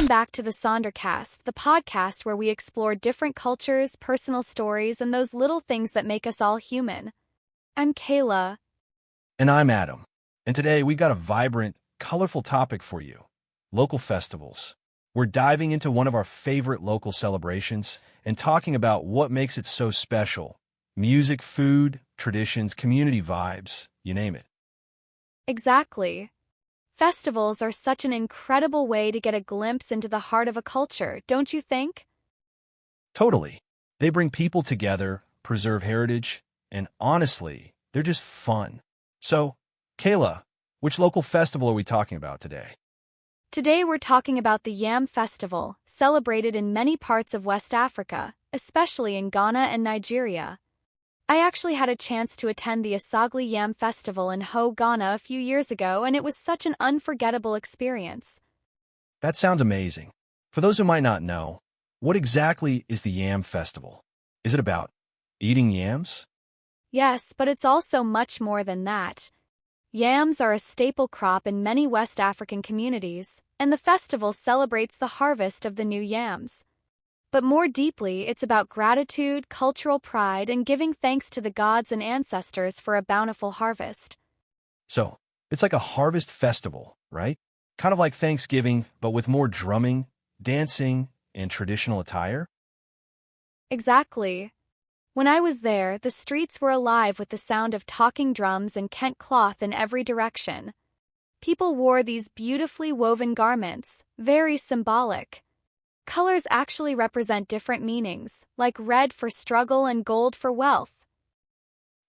Welcome back to the Sonder Cast, the podcast where we explore different cultures, personal stories, and those little things that make us all human. I'm Kayla. And I'm Adam. And today we got a vibrant, colorful topic for you: local festivals. We're diving into one of our favorite local celebrations and talking about what makes it so special. Music, food, traditions, community vibes, you name it. Exactly. Festivals are such an incredible way to get a glimpse into the heart of a culture, don't you think? Totally. They bring people together, preserve heritage, and honestly, they're just fun. So, Kayla, which local festival are we talking about today? Today we're talking about the Yam Festival, celebrated in many parts of West Africa, especially in Ghana and Nigeria. I actually had a chance to attend the Asogli Yam Festival in Ho, Ghana a few years ago, and it was such an unforgettable experience. That sounds amazing. For those who might not know, what exactly is the Yam Festival? Is it about eating yams? Yes, but it's also much more than that. Yams are a staple crop in many West African communities, and the festival celebrates the harvest of the new yams. But more deeply, it's about gratitude, cultural pride, and giving thanks to the gods and ancestors for a bountiful harvest. So, it's like a harvest festival, right? Kind of like Thanksgiving, but with more drumming, dancing, and traditional attire? Exactly. When I was there, the streets were alive with the sound of talking drums and Kent cloth in every direction. People wore these beautifully woven garments, very symbolic. Colors actually represent different meanings, like red for struggle and gold for wealth.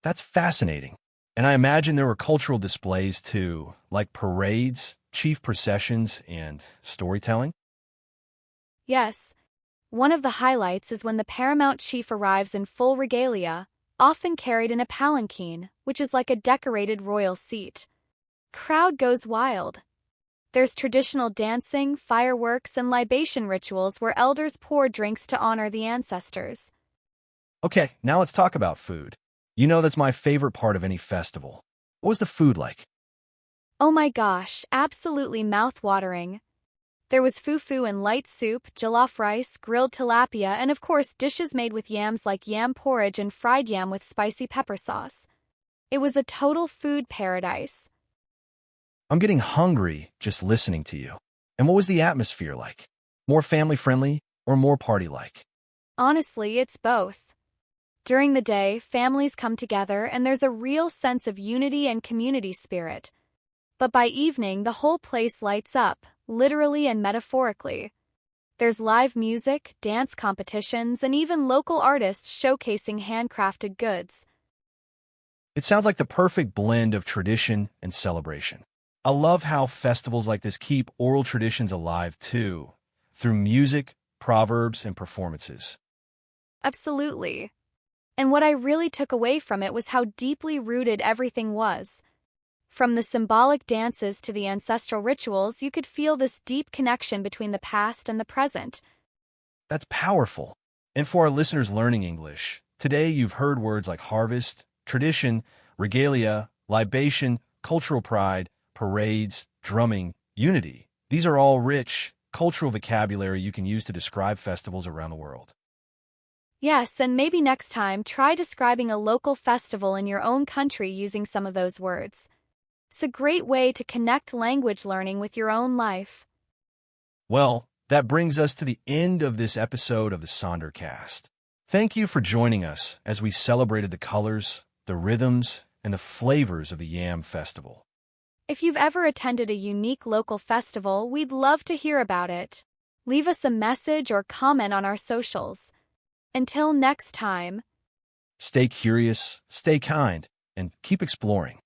That's fascinating. And I imagine there were cultural displays too, like parades, chief processions, and storytelling? Yes, one of the highlights is when the paramount chief arrives in full regalia, often carried in a palanquin, which is like a decorated royal seat. Crowd goes wild. There's traditional dancing, fireworks, and libation rituals where elders pour drinks to honor the ancestors. Okay, now let's talk about food. You know that's my favorite part of any festival. What was the food like? Oh my gosh, absolutely mouth-watering. There was fufu and light soup, jollof rice, grilled tilapia, and of course dishes made with yams like yam porridge and fried yam with spicy pepper sauce. It was a total food paradise. I'm getting hungry just listening to you. And what was the atmosphere like? More family-friendly or more party-like? Honestly, it's both. During the day, families come together and there's a real sense of unity and community spirit. But by evening, the whole place lights up, literally and metaphorically. There's live music, dance competitions, and even local artists showcasing handcrafted goods. It sounds like the perfect blend of tradition and celebration. I love how festivals like this keep oral traditions alive too, through music, proverbs, and performances. Absolutely. And what I really took away from it was how deeply rooted everything was. From the symbolic dances to the ancestral rituals, you could feel this deep connection between the past and the present. That's powerful. And for our listeners learning English, today you've heard words like harvest, tradition, regalia, libation, cultural pride, parades, drumming, unity. These are all rich, cultural vocabulary you can use to describe festivals around the world. Yes, and maybe next time try describing a local festival in your own country using some of those words. It's a great way to connect language learning with your own life. Well, that brings us to the end of this episode of the Sonder Cast. Thank you for joining us as we celebrated the colors, the rhythms, and the flavors of the Yam Festival. If you've ever attended a unique local festival, we'd love to hear about it. Leave us a message or comment on our socials. Until next time. Stay curious, stay kind, and keep exploring.